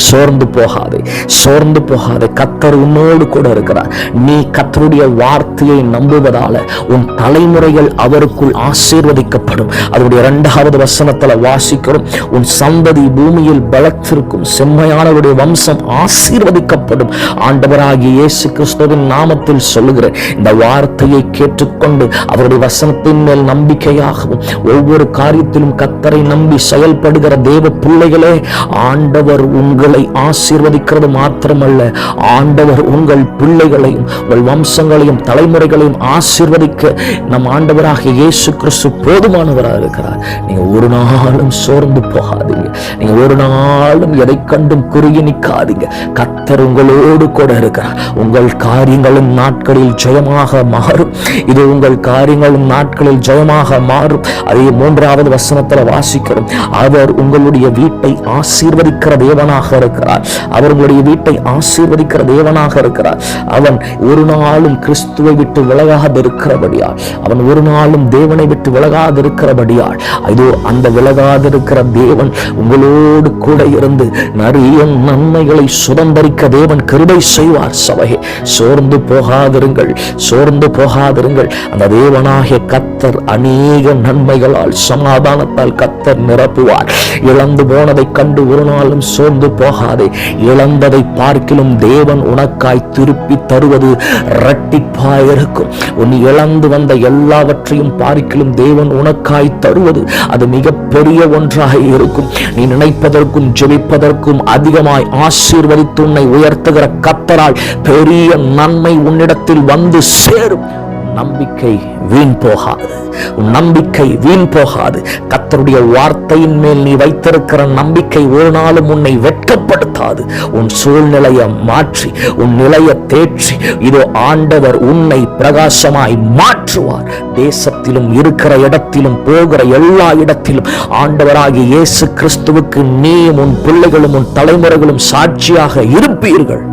சோர்ந்து போகாதே, சோர்ந்து போகாதே. கர்த்தர் உன்னோடு கூட இருக்கிறார். நீ கர்த்தருடைய வார்த்தையை நம்புவதால உன் தலைமுறைகள் அவருக்குள் ஆசீர்வதிக்கப்படும். அதனுடைய 2வது வசனத்துல வாசிக்கிறோம், உன் சந்ததி பூமியில் பலத்திற்கும் செம்மையானவருடைய வம்சம் ஆசீர்வதிக்கப்படும். ஆண்டவராகிய இயேசு கிறிஸ்துவின் நாமத்தில் சொல்லுகிறேன், இந்த வார்த்தையை கேட்டுக்கொண்டு அவருடைய வசனத்தின் மேல் நம்பிக்கையாகவும் ஒவ்வொரு காரியத்திலும் கர்த்தரை நம்பி செயல்படுகிற தேவ பிள்ளைகளே, ஆண்டவர் உங்களை ஆசீர்வதிக்கிறது மாத்திரமல்ல, ஆண்டவர் உங்கள் பிள்ளைகளையும் உங்கள் வம்சங்களையும் தலைமுறைகளையும் ஆசீர்வதிக்க நம் ஆண்டவராகிய இயேசு கிறிஸ்து போதுமானவராக இருக்கிறார். நீங்க ஒரு நாளும் சோர்ந்து போகாதீங்க. நீங்க ஒரு நாளும் எதை கண்டும் குறுகி நிற்காதீங்க. கர்த்தர் உங்களோடு கூட இருக்கிறார். உங்கள் காரியங்களும் நாட்களில் ஜெயமாக மாறும். இது உங்கள் காரியங்களும் நாட்களில் ஜெயமாக மாறும். அதே 3வது வசனத்துல வாசிக்கிறோம், அவர் உங்களுடைய வீட்டை ஆசீர்வதிக்கிற தேவனாக இருக்கிறார். அவர் உங்களுடைய வீட்டை ஆசீர்வதிக்கிற தேவனாக இருக்கிறார். அவன் ஒரு நாளும் கிறிஸ்துவை விட்டு விலகாதிருக்கிறபடியால், அவன் ஒரு நாளும் தேவனை விட்டு விலகாதிருக்கிறபடியால், இதோ அந்த விலகாதிருக்கிற தேவன் உங்களோடு கூட இருந்து நிறைய நன்மைகளை சுதந்தரிக்க தேவன் கிருபை செய்வார். சபையே, சோர்ந்து போகாதிருங்கள், சோர்ந்து போகாதிருங்கள். அந்த தேவனாகிய கர்த்தர் அநேக நன்மைகளால் சமாதானத்தால் கர்த்தர் நிரப்புவார். இழந்து போனதை கண்டு ஒரு நாளும் சோர்ந்து போகாதே. இழந்ததை பார்க்கிலும் தேவன் உனக்காய் திருப்பி தருவது இரட்டிப்பாயிருக்கும். உன் இழந்து வந்த எல்லாவற்றையும் பார்க்கிலும் தேவன் உனக்காய் தருவது அது மிக பெரிய ஒன்றாக இருக்கும். நீ நினைப்பதற்கும் ஜெபிப்பதற்கும் அதிகமாய் ஆசீர்வதித்து உன்னை உயர்த்துகிற கர்த்தரால் பெரிய நன்மை உன்னிடத்தில் வந்து சேரும். நம்பிக்கை வீண் போகாது, நம்பிக்கை வீண் போகாது. கர்த்தருடைய வார்த்தையின் மேல் நீ வைத்திருக்கிற நம்பிக்கை ஒரு நாளும் உன்னை வெட்கப்படுத்தாது. உன் சூழ்நிலையை மாற்றி, உன் நிலையை தேற்றி, இதோ ஆண்டவர் உன்னை பிரகாசமாய் மாற்றுவார். தேசத்திலும் இருக்கிற இடத்திலும் போகிற எல்லா இடத்திலும் ஆண்டவராகிய இயேசு கிறிஸ்துவுக்கு நீயும் உன் பிள்ளைகளும் உன் தலைமுறைகளும் சாட்சியாக இருப்பீர்கள்.